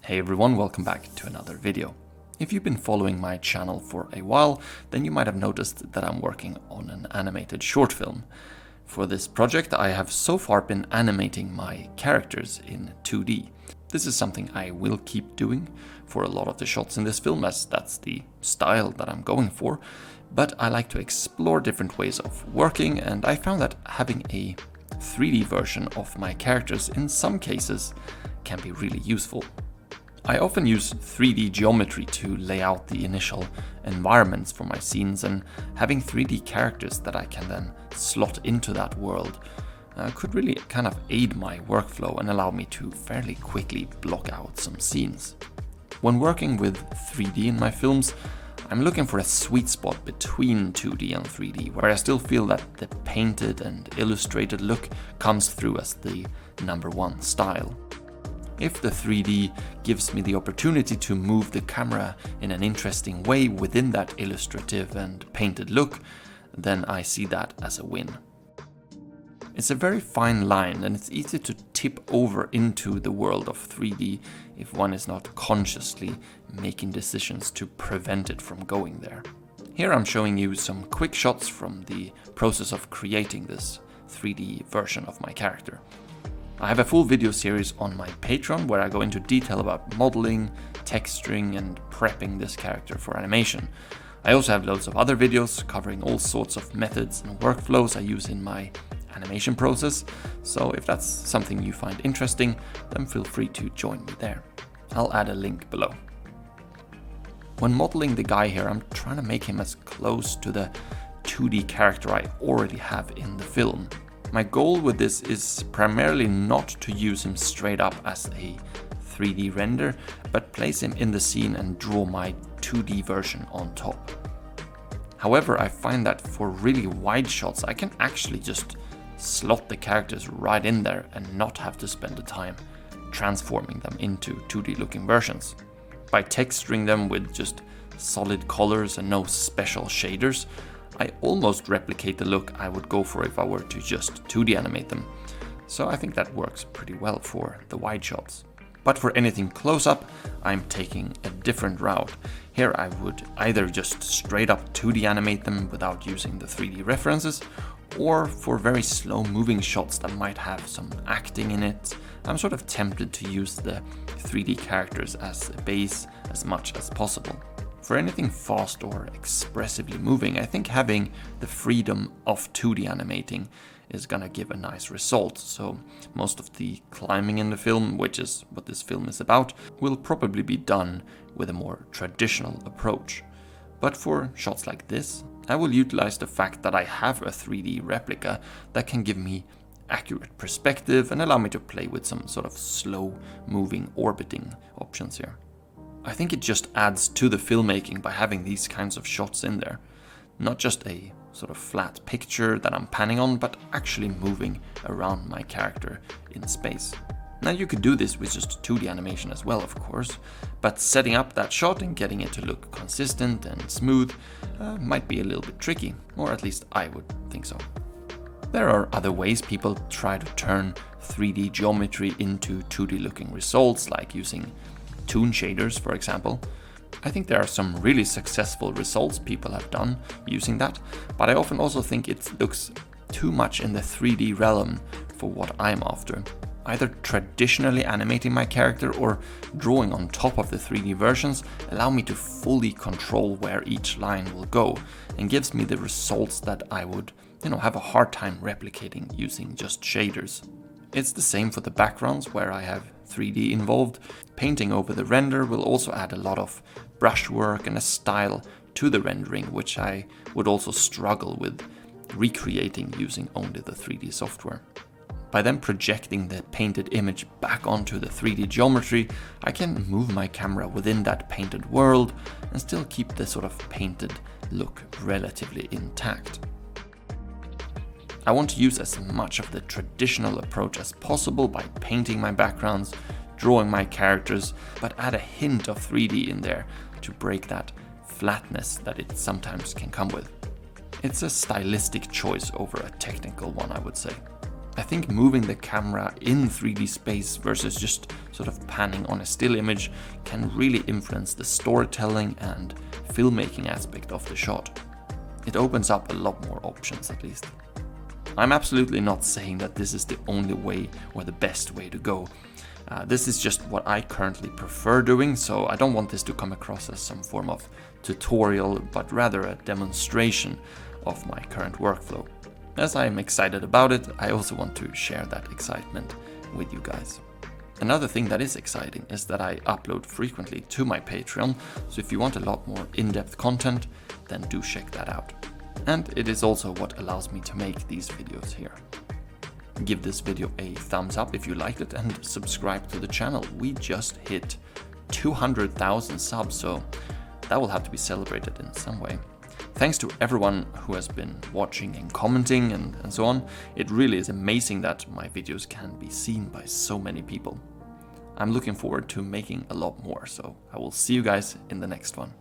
Hey everyone, welcome back to another video. If you've been following my channel for a while, then you might have noticed that I'm working on an animated short film. For this project, I have so far been animating my characters in 2D. This is something I will keep doing for a lot of the shots in this film, as that's the style that I'm going for, but I like to explore different ways of working, and I found that having a 3D version of my characters in some cases can be really useful. I often use 3D geometry to lay out the initial environments for my scenes, and having 3D characters that I can then slot into that world could really kind of aid my workflow and allow me to fairly quickly block out some scenes. When working with 3D in my films, I'm looking for a sweet spot between 2D and 3D, where I still feel that the painted and illustrated look comes through as the #1 style. If the 3D gives me the opportunity to move the camera in an interesting way within that illustrative and painted look, then I see that as a win. It's a very fine line, and it's easy to tip over into the world of 3D if one is not consciously making decisions to prevent it from going there. Here I'm showing you some quick shots from the process of creating this 3D version of my character. I have a full video series on my Patreon where I go into detail about modeling, texturing, and prepping this character for animation. I also have loads of other videos covering all sorts of methods and workflows I use in my animation process, so if that's something you find interesting, then feel free to join me there. I'll add a link below. When modeling the guy here, I'm trying to make him as close to the 2D character I already have in the film. My goal with this is primarily not to use him straight up as a 3D render, but place him in the scene and draw my 2D version on top. However, I find that for really wide shots, I can actually just slot the characters right in there and not have to spend the time transforming them into 2D looking versions. By texturing them with just solid colors and no special shaders, I almost replicate the look I would go for if I were to just 2D animate them. So I think that works pretty well for the wide shots. But for anything close up, I'm taking a different route. Here I would either just straight up 2D animate them without using the 3D references, or for very slow moving shots that might have some acting in it, I'm sort of tempted to use the 3D characters as a base as much as possible. For anything fast or expressively moving, I think having the freedom of 2D animating is gonna give a nice result. So most of the climbing in the film, which is what this film is about, will probably be done with a more traditional approach. But for shots like this, I will utilize the fact that I have a 3D replica that can give me accurate perspective and allow me to play with some sort of slow moving orbiting options here. I think it just adds to the filmmaking by having these kinds of shots in there. Not just a sort of flat picture that I'm panning on, but actually moving around my character in space. Now you could do this with just 2D animation as well, of course, but setting up that shot and getting it to look consistent and smooth might be a little bit tricky, or at least I would think so. There are other ways people try to turn 3D geometry into 2D looking results, like using toon shaders, for example. I think there are some really successful results people have done using that, but I often also think it looks too much in the 3D realm for what I'm after. Either traditionally animating my character or drawing on top of the 3D versions allow me to fully control where each line will go, and gives me the results that I would, have a hard time replicating using just shaders. It's the same for the backgrounds, where I have 3D involved. Painting over the render will also add a lot of brushwork and a style to the rendering, which I would also struggle with recreating using only the 3D software. By then projecting the painted image back onto the 3D geometry, I can move my camera within that painted world and still keep the sort of painted look relatively intact. I want to use as much of the traditional approach as possible by painting my backgrounds, drawing my characters, but add a hint of 3D in there to break that flatness that it sometimes can come with. It's a stylistic choice over a technical one, I would say. I think moving the camera in 3D space versus just sort of panning on a still image can really influence the storytelling and filmmaking aspect of the shot. It opens up a lot more options at least. I'm absolutely not saying that this is the only way or the best way to go. This is just what I currently prefer doing, so I don't want this to come across as some form of tutorial, but rather a demonstration of my current workflow. As I am excited about it, I also want to share that excitement with you guys. Another thing that is exciting is that I upload frequently to my Patreon, so if you want a lot more in-depth content, then do check that out. And it is also what allows me to make these videos here. Give this video a thumbs up if you liked it and subscribe to the channel. We just hit 200,000 subs, so that will have to be celebrated in some way. Thanks to everyone who has been watching and commenting and so on. It really is amazing that my videos can be seen by so many people. I'm looking forward to making a lot more, so I will see you guys in the next one.